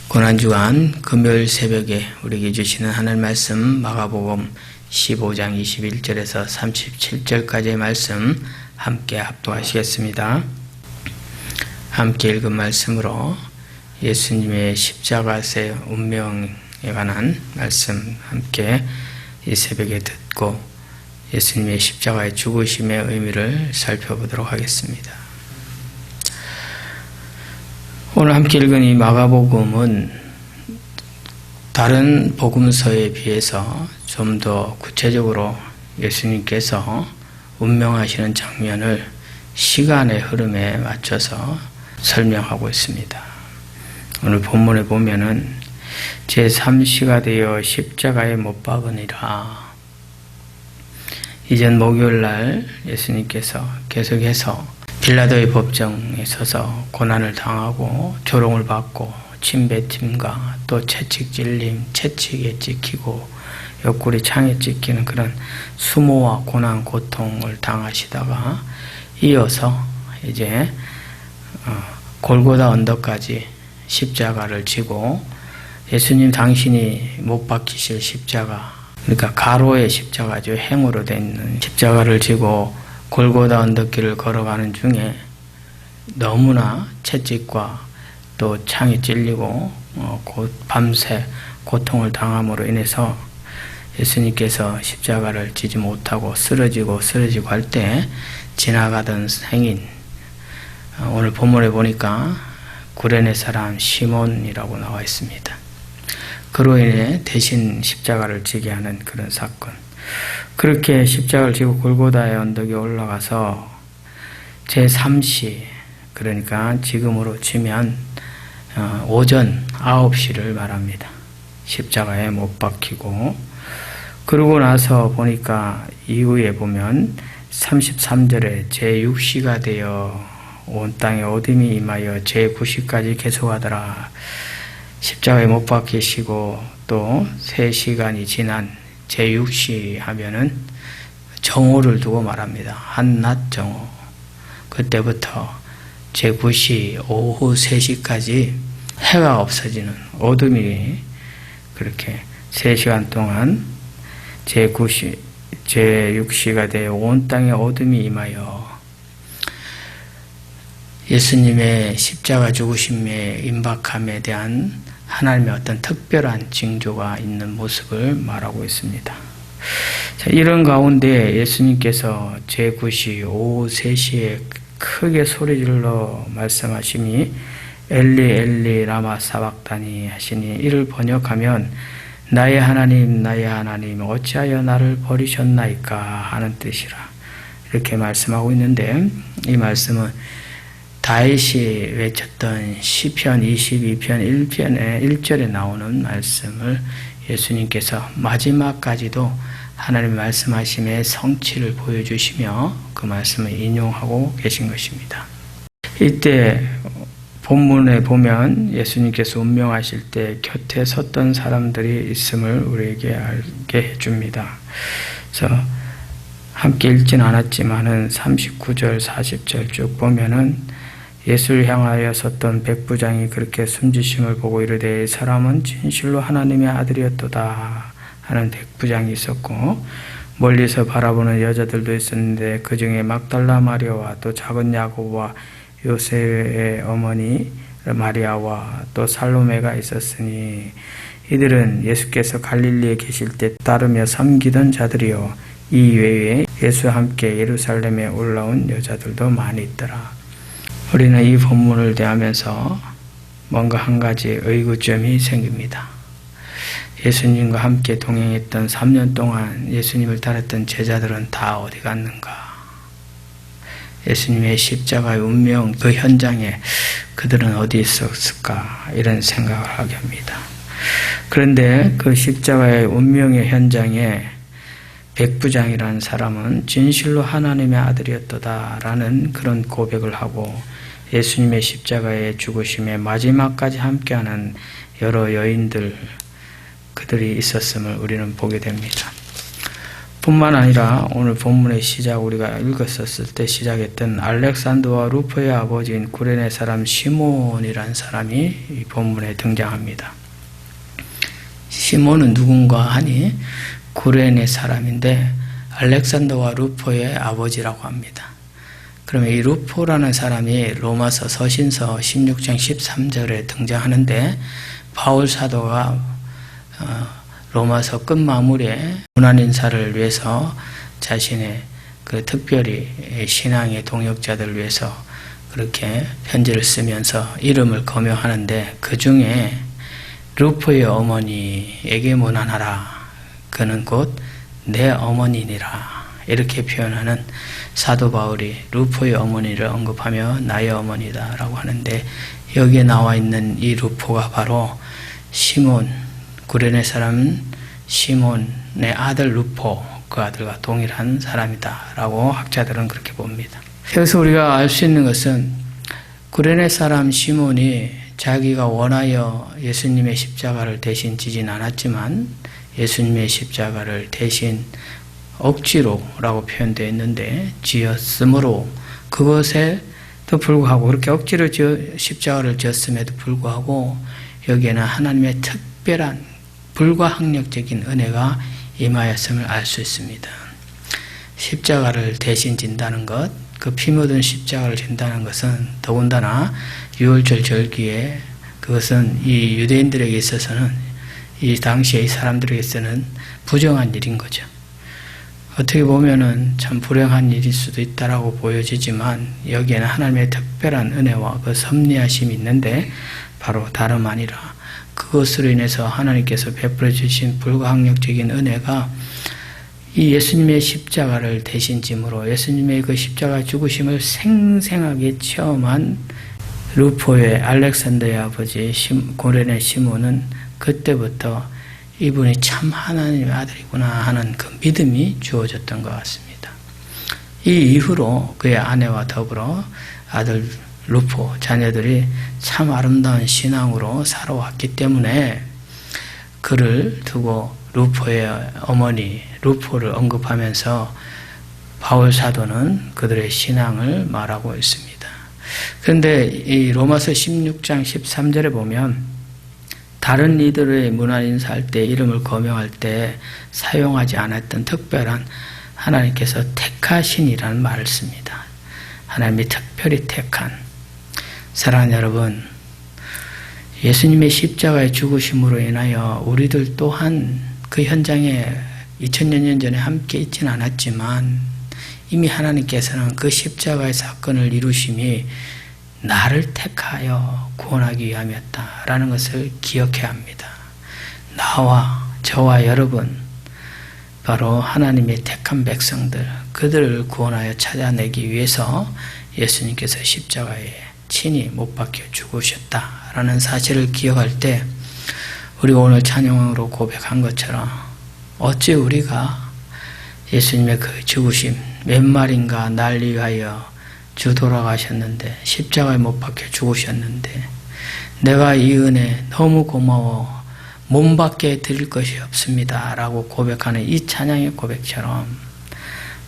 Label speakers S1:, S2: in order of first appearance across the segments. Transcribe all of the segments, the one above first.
S1: 고난주간 금요일 새벽에 우리에게 주시는 하늘 말씀 마가복음 15장 21절에서 37절까지의 말씀 함께 합독하시겠습니다. 함께 읽은 말씀으로 예수님의 십자가의 운명에 관한 말씀 함께 이 새벽에 듣고 예수님의 십자가의 죽으심의 의미를 살펴보도록 하겠습니다. 오늘 함께 읽은 이 마가복음은 다른 복음서에 비해서 좀 더 구체적으로 예수님께서 운명하시는 장면을 시간의 흐름에 맞춰서 설명하고 있습니다. 오늘 본문에 보면은 제3시가 되어 십자가에 못 박으니라. 이전 목요일날 예수님께서 계속해서 빌라도의 법정에 서서 고난을 당하고 조롱을 받고 침뱉음과 또 채찍 찔림, 채찍에 찍히고 옆구리 창에 찍히는 그런 수모와 고난, 고통을 당하시다가 이어서 이제 골고다 언덕까지 십자가를 지고 예수님 당신이 못 박히실 십자가, 그러니까 가로의 십자가죠. 행으로 된 있는 십자가를 지고 골고다 언덕길을 걸어가는 중에 너무나 채찍과 또 창이 찔리고 밤새 고통을 당함으로 인해서 예수님께서 십자가를 지지 못하고 쓰러지고 할 때 지나가던 행인, 오늘 본문에 보니까 구레네 사람 시몬이라고 나와 있습니다. 그로 인해 대신 십자가를 지게 하는 그런 사건. 그렇게 십자가를 지고 골고다의 언덕에 올라가서 제3시, 그러니까 지금으로 치면 오전 9시를 말합니다. 십자가에 못 박히고, 그러고 나서 보니까 이후에 보면 33절에 제6시가 되어 온 땅에 어둠이 임하여 제9시까지 계속하더라. 십자가에 못 박히시고 또 3시간이 지난 제6시 하면은 정오를 두고 말합니다. 한낮 정오. 그때부터 제9시 오후 3시까지 해가 없어지는 어둠이 그렇게 3시간 동안 제6시가 되어 온 땅에 어둠이 임하여 예수님의 십자가 죽으심의 임박함에 대한 하나님의 어떤 특별한 징조가 있는 모습을 말하고 있습니다. 자, 이런 가운데 예수님께서 제9시 오후 3시에 크게 소리질러 말씀하시니 엘리 엘리 라마 사박다니 하시니, 이를 번역하면 나의 하나님 어찌하여 나를 버리셨나이까 하는 뜻이라, 이렇게 말씀하고 있는데, 이 말씀은 다윗이 외쳤던 시편 22편 1편의 1절에 나오는 말씀을 예수님께서 마지막까지도 하나님의 말씀하심의 성취를 보여주시며 그 말씀을 인용하고 계신 것입니다. 이때 본문에 보면 예수님께서 운명하실 때 곁에 섰던 사람들이 있음을 우리에게 알게 해줍니다. 그래서 함께 읽지는 않았지만은 39절 40절 쭉 보면은 예수를 향하여 섰던 백부장이 그렇게 숨지심을 보고 이르되 사람은 진실로 하나님의 아들이었도다 하는 백부장이 있었고, 멀리서 바라보는 여자들도 있었는데 그 중에 막달라 마리아와 또 작은 야고보와 요셉의 어머니 마리아와 또 살로메가 있었으니, 이들은 예수께서 갈릴리에 계실 때 따르며 섬기던 자들이요, 이 외에 예수와 함께 예루살렘에 올라온 여자들도 많이 있더라. 우리는 이 본문을 대하면서 뭔가 한 가지 의구점이 생깁니다. 예수님과 함께 동행했던 3년 동안 예수님을 따랐던 제자들은 다 어디 갔는가? 예수님의 십자가의 운명 그 현장에 그들은 어디 있었을까? 이런 생각을 하게 합니다. 그런데 그 십자가의 운명의 현장에 백부장이라는 사람은 진실로 하나님의 아들이었도다라는 그런 고백을 하고 예수님의 십자가의 죽으심의 마지막까지 함께하는 여러 여인들, 그들이 있었음을 우리는 보게 됩니다. 뿐만 아니라 오늘 본문의 시작 우리가 읽었었을 때 시작했던 알렉산더와 루포의 아버지인 구레네 사람 시몬이라는 사람이 이 본문에 등장합니다. 시몬은 누군가 하니 구레네 사람인데 알렉산더와 루포의 아버지라고 합니다. 그러면 이 루포라는 사람이 로마서 서신서 16장 13절에 등장하는데 바울 사도가 로마서 끝마무리에 문안인사를 위해서 자신의 그 특별히 신앙의 동역자들을 위해서 그렇게 편지를 쓰면서 이름을 거명하는데 그 중에 루포의 어머니에게 문안하라. 그는 곧 내 어머니니라. 이렇게 표현하는 사도 바울이 루포의 어머니를 언급하며 나의 어머니다 라고 하는데 여기에 나와 있는 이 루포가 바로 시몬, 구레네 사람은 시몬의 아들 루포, 그 아들과 동일한 사람이다 라고 학자들은 그렇게 봅니다. 여기서 우리가 알 수 있는 것은 구레네 사람 시몬이 자기가 원하여 예수님의 십자가를 대신 지진 않았지만 예수님의 십자가를 대신 억지로라고 표현되어 있는데 지었으므로 그것에도 불구하고 그렇게 억지로 십자가를 지었음에도 불구하고 여기에는 하나님의 특별한 불가항력적인 은혜가 임하였음을 알 수 있습니다. 십자가를 대신 진다는 것, 그 피 묻은 십자가를 진다는 것은 더군다나 유월절 절기에 그것은 이 유대인들에게 있어서는 이 당시의 사람들에게서는 부정한 일인 거죠. 어떻게 보면은 참 불행한 일일 수도 있다라고 보여지지만 여기에는 하나님의 특별한 은혜와 그 섭리하심이 있는데 바로 다름 아니라 그것으로 인해서 하나님께서 베풀어 주신 불가항력적인 은혜가 이 예수님의 십자가를 대신 짐으로 예수님의 그 십자가 죽으심을 생생하게 체험한 루포의 알렉산더의 아버지 구레네 시몬은 그때부터 이분이 참 하나님의 아들이구나 하는 그 믿음이 주어졌던 것 같습니다. 이 이후로 그의 아내와 더불어 아들 루포 자녀들이 참 아름다운 신앙으로 살아왔기 때문에 그를 두고 루포의 어머니 루포를 언급하면서 바울 사도는 그들의 신앙을 말하고 있습니다. 그런데 이 로마서 16장 13절에 보면 다른 이들의 문안 인사할 때 이름을 거명할 때 사용하지 않았던 특별한 하나님께서 택하신이라는 말을 씁니다. 하나님이 특별히 택한 사랑하는 여러분, 예수님의 십자가의 죽으심으로 인하여 우리들 또한 그 현장에 2000년 전에 함께 있지는 않았지만 이미 하나님께서는 그 십자가의 사건을 이루심이 나를 택하여 구원하기 위함이었다라는 것을 기억해야 합니다. 나와 저와 여러분 바로 하나님의 택한 백성들 그들을 구원하여 찾아내기 위해서 예수님께서 십자가에 친히 못 박혀 죽으셨다라는 사실을 기억할 때 우리가 오늘 찬양으로 고백한 것처럼 어찌 우리가 예수님의 그 죽으심 몇 말인가 날 위하여 주 돌아가셨는데 십자가에 못 박혀 죽으셨는데 내가 이 은혜 너무 고마워 몸밖에 드릴 것이 없습니다 라고 고백하는 이 찬양의 고백처럼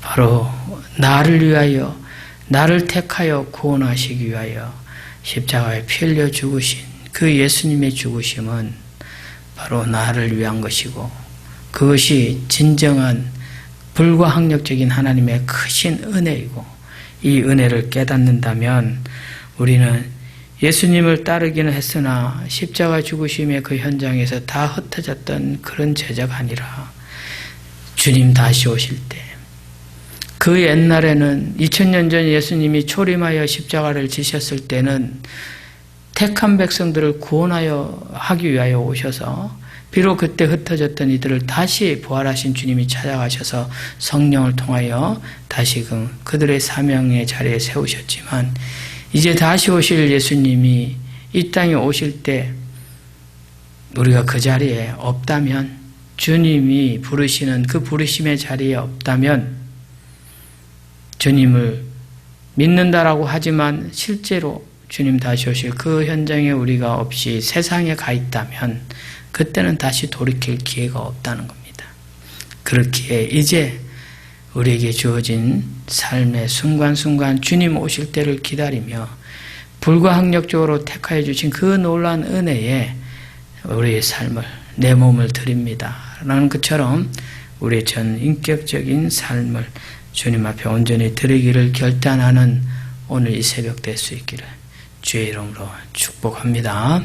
S1: 바로 나를 위하여 나를 택하여 구원하시기 위하여 십자가에 피 흘려 죽으신 그 예수님의 죽으심은 바로 나를 위한 것이고 그것이 진정한 불가항력적인 하나님의 크신 은혜이고 이 은혜를 깨닫는다면 우리는 예수님을 따르기는 했으나 십자가 죽으심의 그 현장에서 다 흩어졌던 그런 제자가 아니라 주님 다시 오실 때 그 옛날에는 2000년 전 예수님이 초림하여 십자가를 지셨을 때는 택한 백성들을 구원하여 하기 위하여 오셔서 비록 그때 흩어졌던 이들을 다시 부활하신 주님이 찾아가셔서 성령을 통하여 다시금 그들의 사명의 자리에 세우셨지만 이제 다시 오실 예수님이 이 땅에 오실 때 우리가 그 자리에 없다면 주님이 부르시는 그 부르심의 자리에 없다면 주님을 믿는다라고 하지만 실제로 주님 다시 오실 그 현장에 우리가 없이 세상에 가 있다면 그때는 다시 돌이킬 기회가 없다는 겁니다. 그렇기에 이제 우리에게 주어진 삶의 순간순간 주님 오실 때를 기다리며 불가항력적으로 택하여 주신 그 놀라운 은혜에 우리의 삶을, 내 몸을 드립니다 라는 것처럼 우리의 전 인격적인 삶을 주님 앞에 온전히 드리기를 결단하는 오늘 이 새벽 될 수 있기를 주의 이름으로 축복합니다.